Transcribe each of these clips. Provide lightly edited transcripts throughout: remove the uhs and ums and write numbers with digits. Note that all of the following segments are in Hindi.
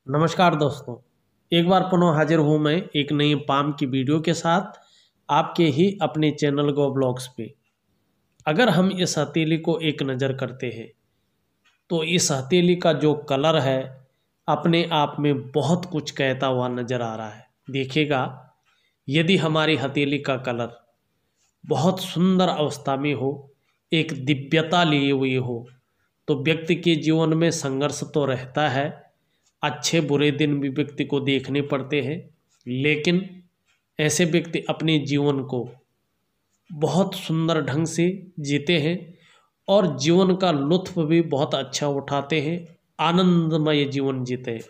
नमस्कार दोस्तों, एक बार पुनः हाजिर हूँ मैं एक नई पाम की वीडियो के साथ आपके ही अपने चैनल गो ब्लॉग्स पे। अगर हम इस हथेली को एक नज़र करते हैं तो इस हथेली का जो कलर है अपने आप में बहुत कुछ कहता हुआ नज़र आ रहा है। देखिएगा, यदि हमारी हथेली का कलर बहुत सुंदर अवस्था में हो, एक दिव्यता लिए हुई हो, तो व्यक्ति के जीवन में संघर्ष तो रहता है। अच्छे बुरे दिन भी व्यक्ति को देखने पड़ते हैं, लेकिन ऐसे व्यक्ति अपने जीवन को बहुत सुंदर ढंग से जीते हैं और जीवन का लुत्फ़ भी बहुत अच्छा उठाते हैं, आनंदमय जीवन जीते हैं।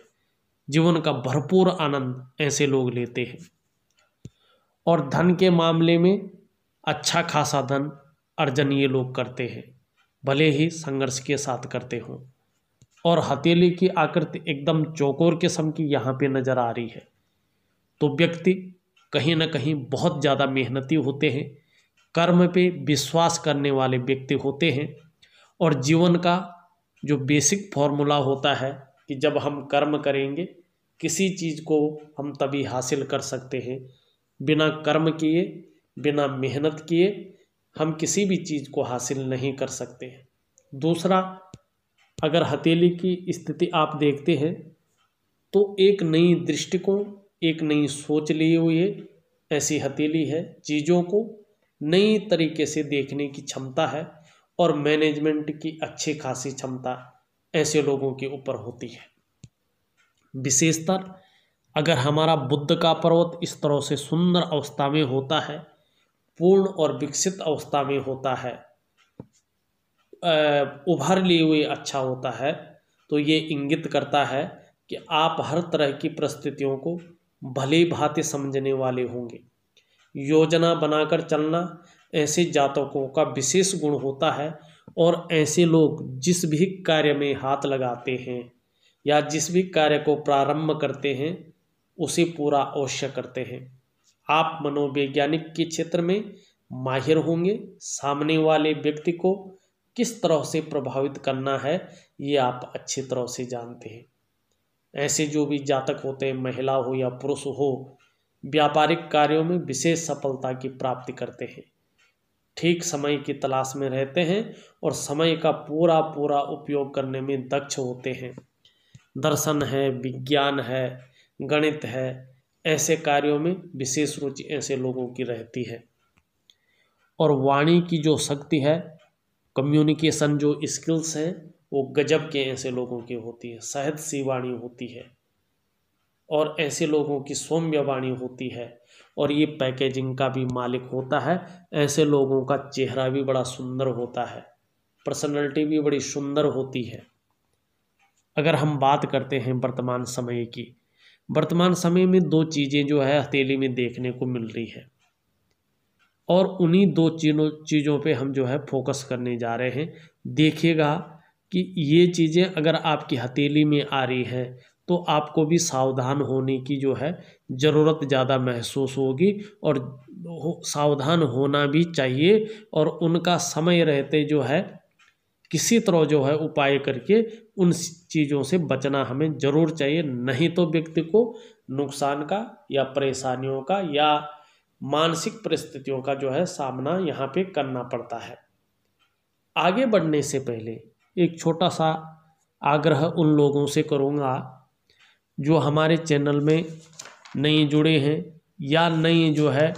जीवन का भरपूर आनंद ऐसे लोग लेते हैं और धन के मामले में अच्छा खासा धन अर्जन ये लोग करते हैं, भले ही संघर्ष के साथ करते हों। और हथेली की आकृति एकदम चौकोर किस्म की यहाँ पे नज़र आ रही है, तो व्यक्ति कहीं ना कहीं बहुत ज़्यादा मेहनती होते हैं, कर्म पे विश्वास करने वाले व्यक्ति होते हैं। और जीवन का जो बेसिक फॉर्मूला होता है कि जब हम कर्म करेंगे किसी चीज़ को हम तभी हासिल कर सकते हैं। बिना कर्म किए, बिना मेहनत किए हम किसी भी चीज़ को हासिल नहीं कर सकते हैं। दूसरा, अगर हथेली की स्थिति आप देखते हैं तो एक नई दृष्टिकोण, एक नई सोच लिए हुए ऐसी हथेली है। चीज़ों को नई तरीके से देखने की क्षमता है और मैनेजमेंट की अच्छी खासी क्षमता ऐसे लोगों के ऊपर होती है। विशेषतर अगर हमारा बुद्ध का पर्वत इस तरह से सुंदर अवस्था में होता है, पूर्ण और विकसित अवस्था में होता है, उभर लिए हुए अच्छा होता है, तो ये इंगित करता है कि आप हर तरह की परिस्थितियों को भली भांति समझने वाले होंगे। योजना बनाकर चलना ऐसे जातकों का विशेष गुण होता है और ऐसे लोग जिस भी कार्य में हाथ लगाते हैं या जिस भी कार्य को प्रारंभ करते हैं उसे पूरा अवश्य करते हैं। आप मनोवैज्ञानिक के क्षेत्र में माहिर होंगे। सामने वाले व्यक्ति को किस तरह से प्रभावित करना है ये आप अच्छी तरह से जानते हैं। ऐसे जो भी जातक होते हैं, महिला हो या पुरुष हो, व्यापारिक कार्यों में विशेष सफलता की प्राप्ति करते हैं, ठीक समय की तलाश में रहते हैं और समय का पूरा पूरा उपयोग करने में दक्ष होते हैं। दर्शन है, विज्ञान है, गणित है, ऐसे कार्यों में विशेष रुचि ऐसे लोगों की रहती है। और वाणी की जो शक्ति है, कम्युनिकेशन जो स्किल्स हैं, वो गजब के ऐसे लोगों की होती है। सहज सी वाणी होती है और ऐसे लोगों की सौम्य वाणी होती है और ये पैकेजिंग का भी मालिक होता है। ऐसे लोगों का चेहरा भी बड़ा सुंदर होता है, पर्सनैलिटी भी बड़ी सुंदर होती है। अगर हम बात करते हैं वर्तमान समय की, वर्तमान समय में दो चीज़ें जो है हथेली में देखने को मिल रही है और उन्हीं दो चीज़ों पे हम जो है फोकस करने जा रहे हैं। देखिएगा कि ये चीज़ें अगर आपकी हथेली में आ रही हैं तो आपको भी सावधान होने की जो है ज़रूरत ज़्यादा महसूस होगी और सावधान होना भी चाहिए और उनका समय रहते जो है किसी तरह जो है उपाय करके उन चीज़ों से बचना हमें ज़रूर चाहिए। नहीं तो व्यक्ति को नुकसान का या परेशानियों का या मानसिक परिस्थितियों का जो है सामना यहाँ पे करना पड़ता है। आगे बढ़ने से पहले एक छोटा सा आग्रह उन लोगों से करूँगा जो हमारे चैनल में नए जुड़े हैं या नए जो है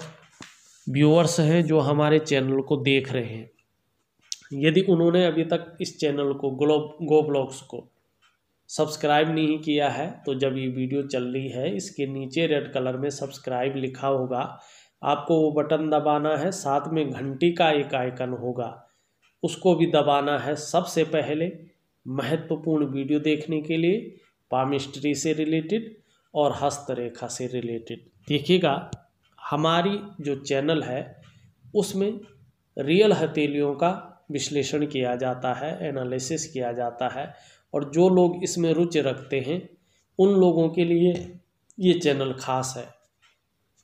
व्यूअर्स हैं जो हमारे चैनल को देख रहे हैं। यदि उन्होंने अभी तक इस चैनल को गो ब्लॉग्स को सब्सक्राइब नहीं किया है तो जब ये वीडियो चल रही है इसके नीचे रेड कलर में सब्सक्राइब लिखा होगा, आपको वो बटन दबाना है। साथ में घंटी का एक आइकन होगा, उसको भी दबाना है। सबसे पहले महत्वपूर्ण वीडियो देखने के लिए पामिस्ट्री से रिलेटेड और हस्तरेखा से रिलेटेड देखिएगा। हमारी जो चैनल है उसमें रियल हथेलियों का विश्लेषण किया जाता है, एनालिसिस किया जाता है और जो लोग इसमें रुचि रखते हैं उन लोगों के लिए ये चैनल खास है।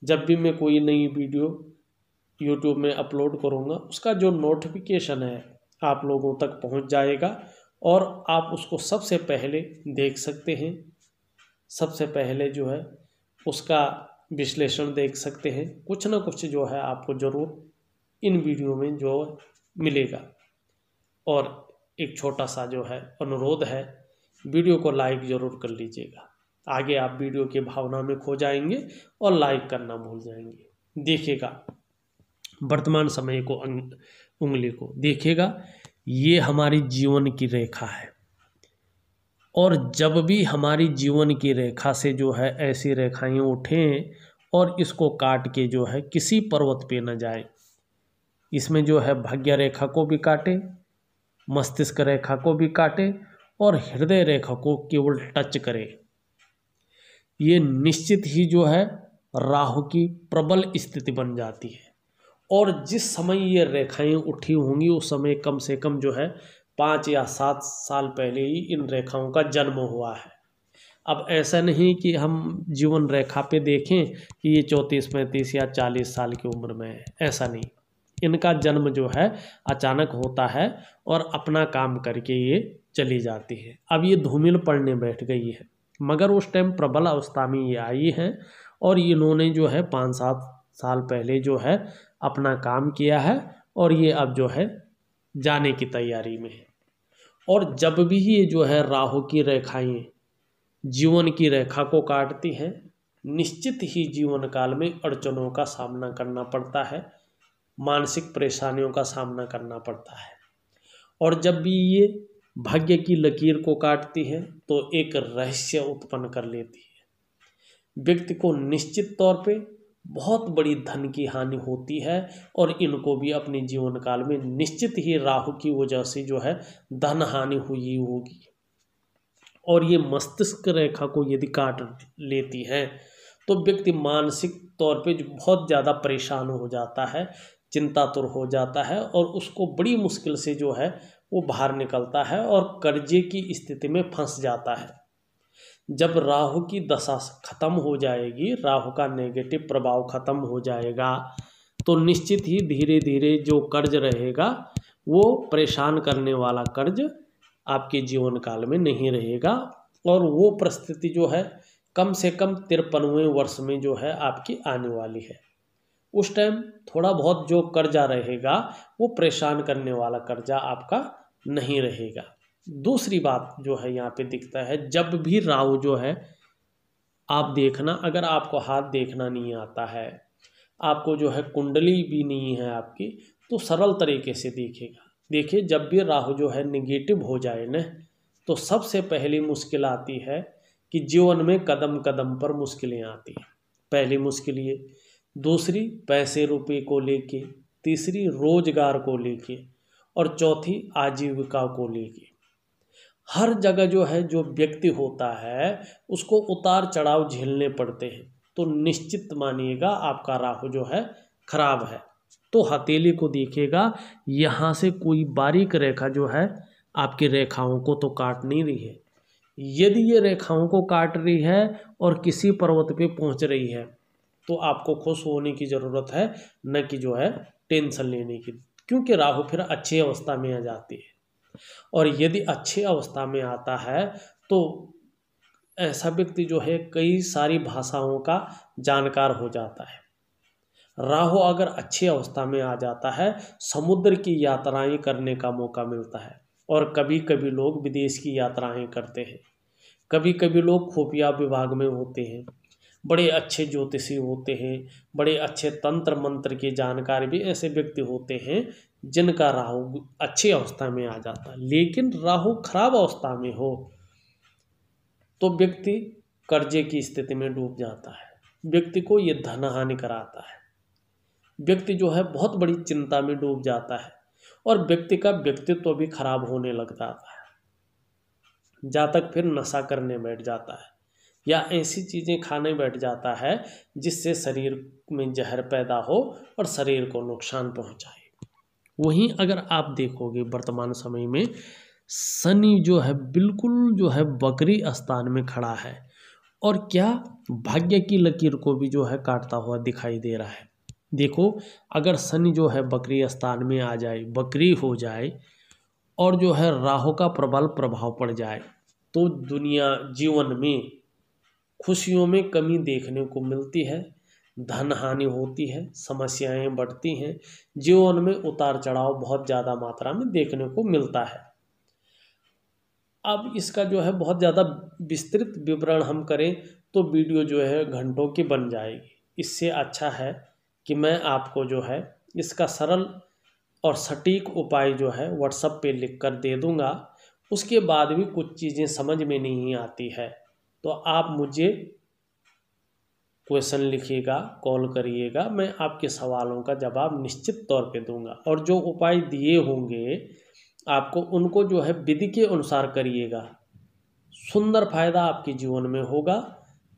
जब भी मैं कोई नई वीडियो यूट्यूब में अपलोड करूँगा उसका जो नोटिफिकेशन है आप लोगों तक पहुँच जाएगा और आप उसको सबसे पहले देख सकते हैं। सबसे पहले जो है उसका विश्लेषण देख सकते हैं। कुछ ना कुछ जो है आपको ज़रूर इन वीडियो में जो मिलेगा। और एक छोटा सा जो है अनुरोध है, वीडियो को लाइक ज़रूर कर लीजिएगा। आगे आप वीडियो की भावना में खो जाएंगे और लाइक करना भूल जाएंगे। देखिएगा वर्तमान समय को, उंगली को देखिएगा, ये हमारी जीवन की रेखा है। और जब भी हमारी जीवन की रेखा से जो है ऐसी रेखाएं उठें और इसको काट के जो है किसी पर्वत पे न जाए, इसमें जो है भाग्य रेखा को भी काटे, मस्तिष्क रेखा को भी काटे और हृदय रेखा को केवल टच करे, ये निश्चित ही जो है राहु की प्रबल स्थिति बन जाती है। और जिस समय ये रेखाएं उठी होंगी उस समय कम से कम जो है 5 या 7 साल पहले ही इन रेखाओं का जन्म हुआ है। अब ऐसा नहीं कि हम जीवन रेखा पे देखें कि ये 34, 35 या 40 साल की उम्र में है, ऐसा नहीं। इनका जन्म जो है अचानक होता है और अपना काम करके ये चली जाती है। अब ये धूमिल पड़ने बैठ गई है, मगर उस टाइम प्रबल अवस्था में ये आई है और इन्होंने जो है 5-7 साल पहले जो है अपना काम किया है और ये अब जो है जाने की तैयारी में है। और जब भी ये जो है राहु की रेखाएं जीवन की रेखा को काटती हैं, निश्चित ही जीवन काल में अड़चनों का सामना करना पड़ता है, मानसिक परेशानियों का सामना करना पड़ता है। और जब भी ये भाग्य की लकीर को काटती है तो एक रहस्य उत्पन्न कर लेती है। व्यक्ति को निश्चित तौर पे बहुत बड़ी धन की हानि होती है और इनको भी अपने जीवन काल में निश्चित ही राहु की वजह से जो है धन हानि हुई होगी। और ये मस्तिष्क रेखा को यदि काट लेती है तो व्यक्ति मानसिक तौर पे बहुत ज़्यादा परेशान हो जाता है, चिंतातुर हो जाता है और उसको बड़ी मुश्किल से जो है वो बाहर निकलता है और कर्जे की स्थिति में फंस जाता है। जब राहु की दशा खत्म हो जाएगी, राहु का नेगेटिव प्रभाव खत्म हो जाएगा, तो निश्चित ही धीरे धीरे जो कर्ज रहेगा वो परेशान करने वाला कर्ज आपके जीवन काल में नहीं रहेगा। और वो परिस्थिति जो है कम से कम 53वें वर्ष में जो है आपकी आने वाली है। उस टाइम थोड़ा बहुत जो कर्जा रहेगा वो परेशान करने वाला कर्जा आपका नहीं रहेगा। दूसरी बात जो है यहाँ पे दिखता है, जब भी राहु जो है आप देखना, अगर आपको हाथ देखना नहीं आता है, आपको जो है कुंडली भी नहीं है आपकी, तो सरल तरीके से देखेगा। देखिए जब भी राहु जो है निगेटिव हो जाए ना, तो सबसे पहली मुश्किल आती है कि जीवन में कदम कदम पर मुश्किलें आती हैं। पहली मुश्किल ये, दूसरी पैसे रुपए को लेके, तीसरी रोजगार को लेके और चौथी आजीविका को लेके। हर जगह जो है जो व्यक्ति होता है उसको उतार चढ़ाव झेलने पड़ते हैं। तो निश्चित मानिएगा आपका राहु जो है खराब है। तो हथेली को देखिएगा, यहाँ से कोई बारीक रेखा जो है आपकी रेखाओं को तो काट नहीं रही है। यदि ये रेखाओं को काट रही है और किसी पर्वत पे पहुँच रही है तो आपको खुश होने की ज़रूरत है, न कि जो है टेंशन लेने की, क्योंकि राहु फिर अच्छी अवस्था में आ जाती है। और यदि अच्छी अवस्था में आता है तो ऐसा व्यक्ति जो है कई सारी भाषाओं का जानकार हो जाता है। राहु अगर अच्छी अवस्था में आ जाता है, समुद्र की यात्राएं करने का मौका मिलता है। और कभी कभी लोग विदेश की यात्राएं करते हैं, कभी कभी लोग खुफिया विभाग में होते हैं, बड़े अच्छे ज्योतिषी होते हैं, बड़े अच्छे तंत्र मंत्र के जानकार भी ऐसे व्यक्ति होते हैं जिनका राहु अच्छी अवस्था में आ जाता है। लेकिन राहु खराब अवस्था में हो तो व्यक्ति कर्जे की स्थिति में डूब जाता है, व्यक्ति को ये धन हानि कराता है, व्यक्ति जो है बहुत बड़ी चिंता में डूब जाता है और व्यक्ति का व्यक्तित्व भी खराब होने लग जाता है। जहाँ तक फिर नशा करने बैठ जाता है या ऐसी चीज़ें खाने बैठ जाता है जिससे शरीर में जहर पैदा हो और शरीर को नुकसान पहुंचाए। वहीं अगर आप देखोगे वर्तमान समय में शनि जो है बिल्कुल जो है बकरी स्थान में खड़ा है और क्या भाग्य की लकीर को भी जो है काटता हुआ दिखाई दे रहा है। देखो अगर शनि जो है बकरी स्थान में आ जाए, बकरी हो जाए और जो है राहु का प्रबल प्रभाव पड़ जाए तो दुनिया जीवन में खुशियों में कमी देखने को मिलती है, धन हानि होती है, समस्याएं बढ़ती हैं, जीवन में उतार चढ़ाव बहुत ज़्यादा मात्रा में देखने को मिलता है। अब इसका जो है बहुत ज़्यादा विस्तृत विवरण हम करें तो वीडियो जो है घंटों की बन जाएगी। इससे अच्छा है कि मैं आपको जो है इसका सरल और सटीक उपाय जो है व्हाट्सएप पे लिख कर दे दूँगा। उसके बाद भी कुछ चीज़ें समझ में नहीं आती है तो आप मुझे क्वेश्चन लिखिएगा, कॉल करिएगा, मैं आपके सवालों का जवाब निश्चित तौर पे दूंगा। और जो उपाय दिए होंगे आपको उनको जो है विधि के अनुसार करिएगा, सुंदर फायदा आपके जीवन में होगा।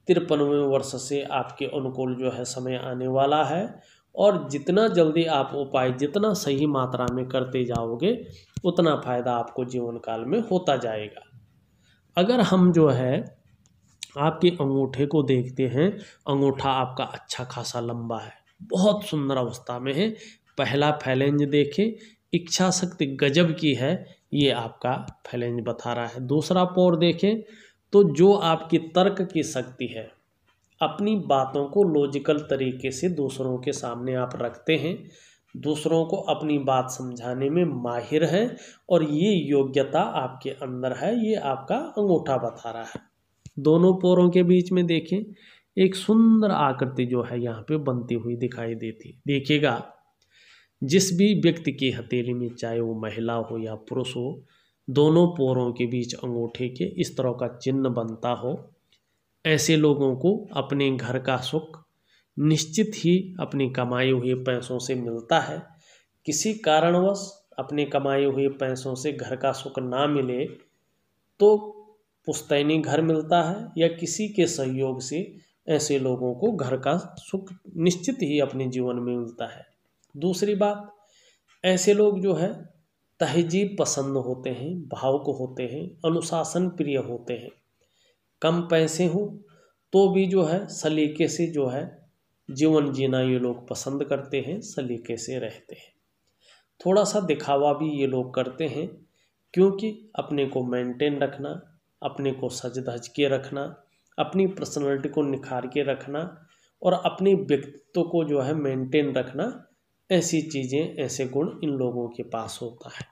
53वें वर्ष से आपके अनुकूल जो है समय आने वाला है और जितना जल्दी आप उपाय जितना सही मात्रा में करते जाओगे उतना फायदा आपको जीवन काल में होता जाएगा। अगर हम जो है आपके अंगूठे को देखते हैं, अंगूठा आपका अच्छा खासा लंबा है, बहुत सुंदर अवस्था में है। पहला फैलेंज देखें, इच्छा शक्ति गजब की है, ये आपका फैलेंज बता रहा है। दूसरा पोर देखें तो जो आपकी तर्क की शक्ति है, अपनी बातों को लॉजिकल तरीके से दूसरों के सामने आप रखते हैं, दूसरों को अपनी बात समझाने में माहिर हैं और ये योग्यता आपके अंदर है, ये आपका अंगूठा बता रहा है। दोनों पोरों के बीच में देखें एक सुंदर आकृति जो है यहाँ पे बनती हुई दिखाई देती। देखिएगा जिस भी व्यक्ति की हथेली में, चाहे वो महिला हो या पुरुष हो, दोनों पोरों के बीच अंगूठे के इस तरह का चिन्ह बनता हो, ऐसे लोगों को अपने घर का सुख निश्चित ही अपनी कमाए हुए पैसों से मिलता है। किसी कारणवश अपने कमाए हुए पैसों से घर का सुख ना मिले तो पुश्तैनी घर मिलता है या किसी के सहयोग से ऐसे लोगों को घर का सुख निश्चित ही अपने जीवन में मिलता है। दूसरी बात, ऐसे लोग जो है तहजीब पसंद होते हैं, भावुक होते हैं, अनुशासन प्रिय होते हैं। कम पैसे हों तो भी जो है सलीके से जो है जीवन जीना ये लोग पसंद करते हैं, सलीके से रहते हैं। थोड़ा सा दिखावा भी ये लोग करते हैं क्योंकि अपने को मेंटेन रखना, अपने को सज धज के रखना, अपनी पर्सनैलिटी को निखार के रखना और अपने व्यक्तित्व को जो है मेंटेन रखना, ऐसी चीज़ें, ऐसे गुण इन लोगों के पास होता है।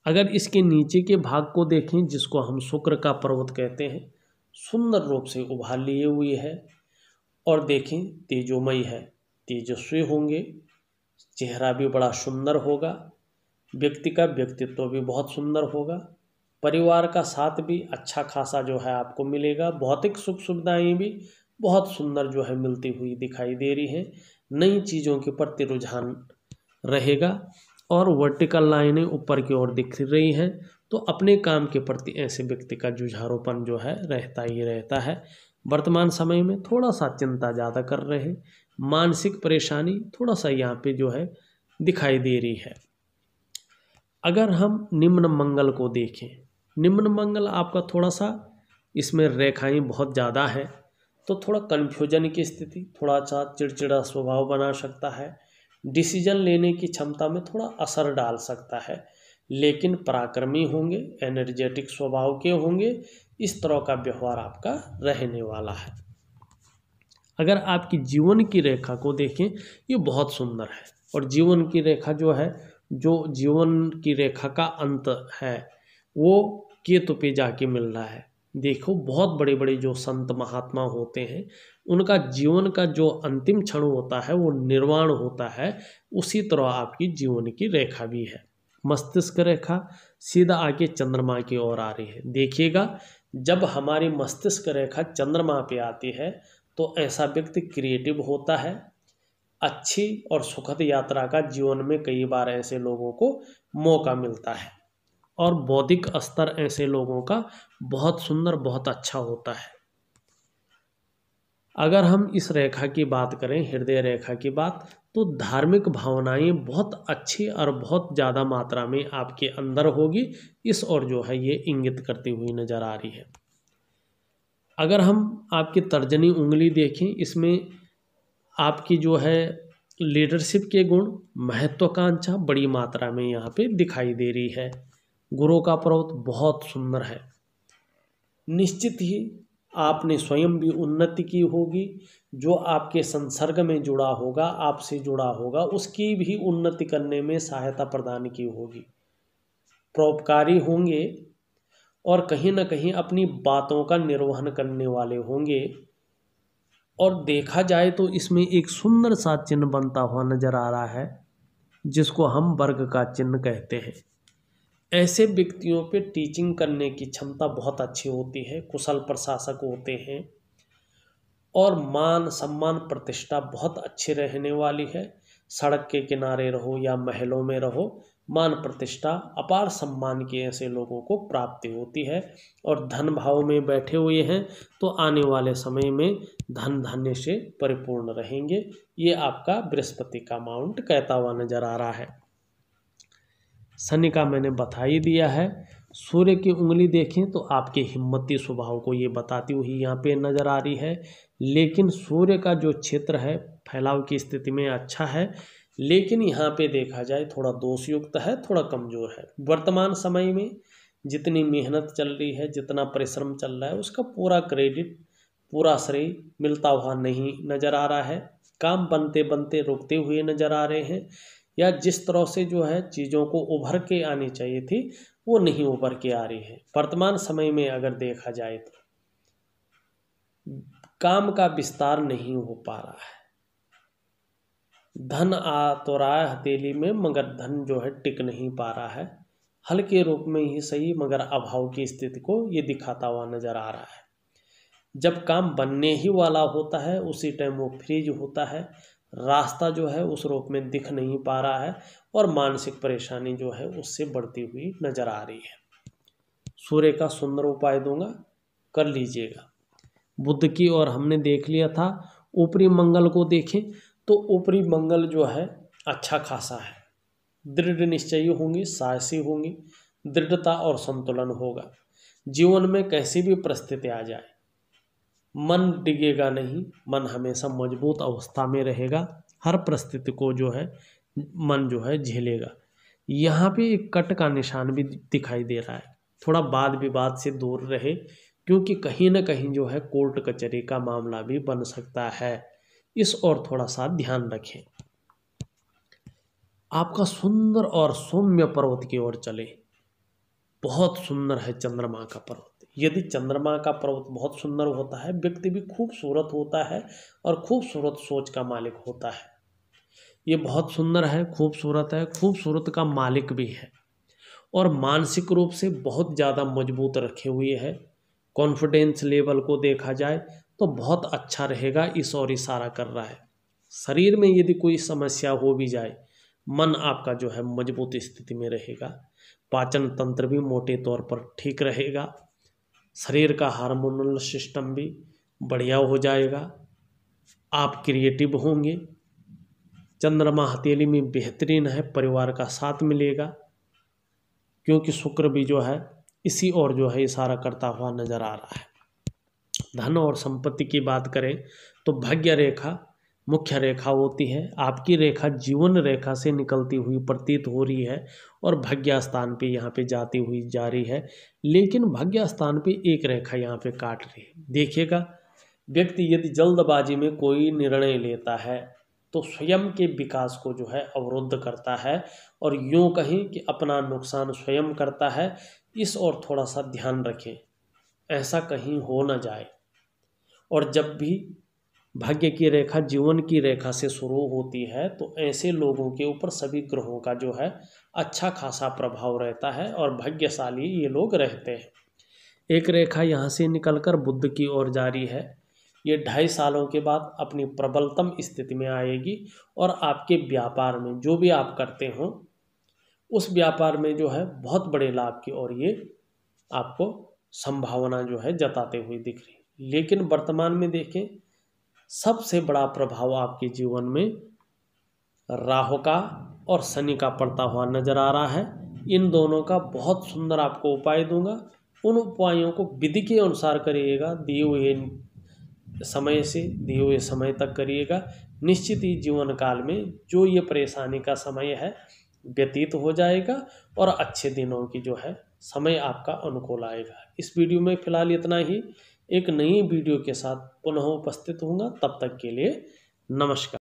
अगर इसके नीचे के भाग को देखें जिसको हम शुक्र का पर्वत कहते हैं, सुंदर रूप से उभार लिए हुए है और देखें तेजोमय है, तेजस्वी होंगे, चेहरा भी बड़ा सुंदर होगा, व्यक्ति का व्यक्तित्व भी बहुत सुंदर होगा, परिवार का साथ भी अच्छा खासा जो है आपको मिलेगा, भौतिक सुख सुविधाएं भी बहुत सुंदर जो है मिलती हुई दिखाई दे रही हैं। नई चीज़ों के प्रति रुझान रहेगा और वर्टिकल लाइनें ऊपर की ओर दिख रही हैं तो अपने काम के प्रति ऐसे व्यक्ति का जुझारूपन जो है रहता ही रहता है। वर्तमान समय में थोड़ा सा चिंता ज़्यादा कर रहे हैं, मानसिक परेशानी थोड़ा सा यहाँ पे जो है दिखाई दे रही है। अगर हम निम्न मंगल को देखें, निम्न मंगल आपका थोड़ा सा इसमें रेखाएं बहुत ज़्यादा है तो थोड़ा कन्फ्यूजन की स्थिति, थोड़ा सा चिड़चिड़ा स्वभाव बना सकता है, डिसीजन लेने की क्षमता में थोड़ा असर डाल सकता है, लेकिन पराक्रमी होंगे, एनर्जेटिक स्वभाव के होंगे, इस तरह का व्यवहार आपका रहने वाला है। अगर आपकी जीवन की रेखा को देखें ये बहुत सुंदर है और जीवन की रेखा जो है, जो जीवन की रेखा का अंत है वो केतु पे जाके मिल रहा है। देखो बहुत बड़े बड़े जो संत महात्मा होते हैं उनका जीवन का जो अंतिम क्षण होता है वो निर्वाण होता है, उसी तरह आपकी जीवन की रेखा भी है। मस्तिष्क रेखा सीधा आके चंद्रमा की ओर आ रही है। देखिएगा जब हमारी मस्तिष्क रेखा चंद्रमा पे आती है तो ऐसा व्यक्ति क्रिएटिव होता है, अच्छी और सुखद यात्रा का जीवन में कई बार ऐसे लोगों को मौका मिलता है और बौद्धिक स्तर ऐसे लोगों का बहुत सुंदर, बहुत अच्छा होता है। अगर हम इस रेखा की बात करें, हृदय रेखा की बात, तो धार्मिक भावनाएं बहुत अच्छी और बहुत ज़्यादा मात्रा में आपके अंदर होगी, इस ओर जो है ये इंगित करती हुई नज़र आ रही है। अगर हम आपकी तर्जनी उंगली देखें, इसमें आपकी जो है लीडरशिप के गुण, महत्वाकांक्षा बड़ी मात्रा में यहाँ पे दिखाई दे रही है। गुरु का पर्वत बहुत सुंदर है, निश्चित ही आपने स्वयं भी उन्नति की होगी, जो आपके संसर्ग में जुड़ा होगा, आपसे जुड़ा होगा, उसकी भी उन्नति करने में सहायता प्रदान की होगी। परोपकारी होंगे और कहीं ना कहीं अपनी बातों का निर्वहन करने वाले होंगे। और देखा जाए तो इसमें एक सुंदर सा चिन्ह बनता हुआ नजर आ रहा है, जिसको हम वर्ग का चिन्ह कहते हैं। ऐसे व्यक्तियों पे टीचिंग करने की क्षमता बहुत अच्छी होती है, कुशल प्रशासक होते हैं और मान सम्मान प्रतिष्ठा बहुत अच्छी रहने वाली है। सड़क के किनारे रहो या महलों में रहो, मान प्रतिष्ठा अपार सम्मान की ऐसे लोगों को प्राप्ति होती है। और धन भाव में बैठे हुए हैं तो आने वाले समय में धन धान्य से परिपूर्ण रहेंगे। ये आपका बृहस्पति का माउंट कहता हुआ नजर आ रहा है। शनि का मैंने बता ही दिया है। सूर्य की उंगली देखें तो आपके हिम्मती स्वभाव को ये बताती हुई यहाँ पे नज़र आ रही है। लेकिन सूर्य का जो क्षेत्र है फैलाव की स्थिति में अच्छा है, लेकिन यहाँ पे देखा जाए थोड़ा दोषयुक्त है, थोड़ा कमज़ोर है। वर्तमान समय में जितनी मेहनत चल रही है, जितना परिश्रम चल रहा है, उसका पूरा क्रेडिट, पूरा श्रेय मिलता हुआ नहीं नज़र आ रहा है। काम बनते बनते रुकते हुए नज़र आ रहे हैं, या जिस तरह से जो है चीज़ों को उभर के आनी चाहिए थी वो नहीं उभर के आ रही है। वर्तमान समय में अगर देखा जाए तो काम का विस्तार नहीं हो पा रहा है। धन आ तो रहा है हथेली में, मगर धन जो है टिक नहीं पा रहा है। हल्के रूप में ही सही, मगर अभाव की स्थिति को ये दिखाता हुआ नजर आ रहा है। जब काम बनने ही वाला होता है उसी टाइम वो फ्रीज होता है, रास्ता जो है उस रूप में दिख नहीं पा रहा है और मानसिक परेशानी जो है उससे बढ़ती हुई नजर आ रही है। सूर्य का सुंदर उपाय दूंगा, कर लीजिएगा। बुध की ओर हमने देख लिया था। ऊपरी मंगल को देखें तो ऊपरी मंगल जो है अच्छा खासा है। दृढ़ निश्चयी होंगी, साहसी होंगी, दृढ़ता और संतुलन होगा। जीवन में कैसी भी परिस्थिति आ जाए मन डिगेगा नहीं, मन हमेशा मजबूत अवस्था में रहेगा। हर परिस्थिति को जो है मन जो है झेलेगा। यहाँ पे एक कट का निशान भी दिखाई दे रहा है। थोड़ा वाद विवाद से दूर रहे, क्योंकि कहीं ना कहीं जो है कोर्ट कचहरी का मामला भी बन सकता है। इस और थोड़ा सा ध्यान रखें। आपका सुंदर और सौम्य पर्वत की ओर चले। बहुत सुंदर है चंद्रमा का पर्वत। यदि चंद्रमा का पर्वत बहुत सुंदर होता है, व्यक्ति भी खूबसूरत होता है और खूबसूरत सोच का मालिक होता है। ये बहुत सुंदर है, खूबसूरत है, खूबसूरत का मालिक भी है और मानसिक रूप से बहुत ज़्यादा मजबूत रखे हुए है। कॉन्फिडेंस लेवल को देखा जाए तो बहुत अच्छा रहेगा, इस और इशारा कर रहा है। शरीर में यदि कोई समस्या हो भी जाए, मन आपका जो है मजबूत स्थिति में रहेगा। पाचन तंत्र भी मोटे तौर पर ठीक रहेगा। शरीर का हार्मोनल सिस्टम भी बढ़िया हो जाएगा। आप क्रिएटिव होंगे। चंद्रमा हथेली में बेहतरीन है, परिवार का साथ मिलेगा, क्योंकि शुक्र भी जो है इसी और जो है इशारा करता हुआ नजर आ रहा है। धन और संपत्ति की बात करें तो भाग्य रेखा मुख्य रेखा होती है। आपकी रेखा जीवन रेखा से निकलती हुई प्रतीत हो रही है और भाग्य स्थान पे यहाँ पे जाती हुई जा रही है, लेकिन भाग्य स्थान पे एक रेखा यहाँ पे काट रही है। देखिएगा, व्यक्ति यदि जल्दबाजी में कोई निर्णय लेता है तो स्वयं के विकास को जो है अवरुद्ध करता है और यूँ कहीं कि अपना नुकसान स्वयं करता है। इस और थोड़ा सा ध्यान रखें, ऐसा कहीं हो ना जाए। और जब भी भाग्य की रेखा जीवन की रेखा से शुरू होती है तो ऐसे लोगों के ऊपर सभी ग्रहों का जो है अच्छा खासा प्रभाव रहता है और भाग्यशाली ये लोग रहते हैं। एक रेखा यहाँ से निकलकर बुध की ओर जा रही है। ये 2.5 सालों के बाद अपनी प्रबलतम स्थिति में आएगी और आपके व्यापार में जो भी आप करते हो उस व्यापार में जो है बहुत बड़े लाभ की और ये आपको संभावना जो है जताते हुए दिख रही है। लेकिन वर्तमान में देखें, सबसे बड़ा प्रभाव आपके जीवन में राहु का और शनि का पड़ता हुआ नजर आ रहा है। इन दोनों का बहुत सुंदर आपको उपाय दूंगा। उन उपायों को विधि के अनुसार करिएगा, दिए हुए समय से दिए हुए समय तक करिएगा। निश्चित ही जीवन काल में जो ये परेशानी का समय है व्यतीत हो जाएगा और अच्छे दिनों की जो है समय आपका अनुकूल आएगा। इस वीडियो में फिलहाल इतना ही। एक नई वीडियो के साथ पुनः उपस्थित होऊंगा। तब तक के लिए नमस्कार।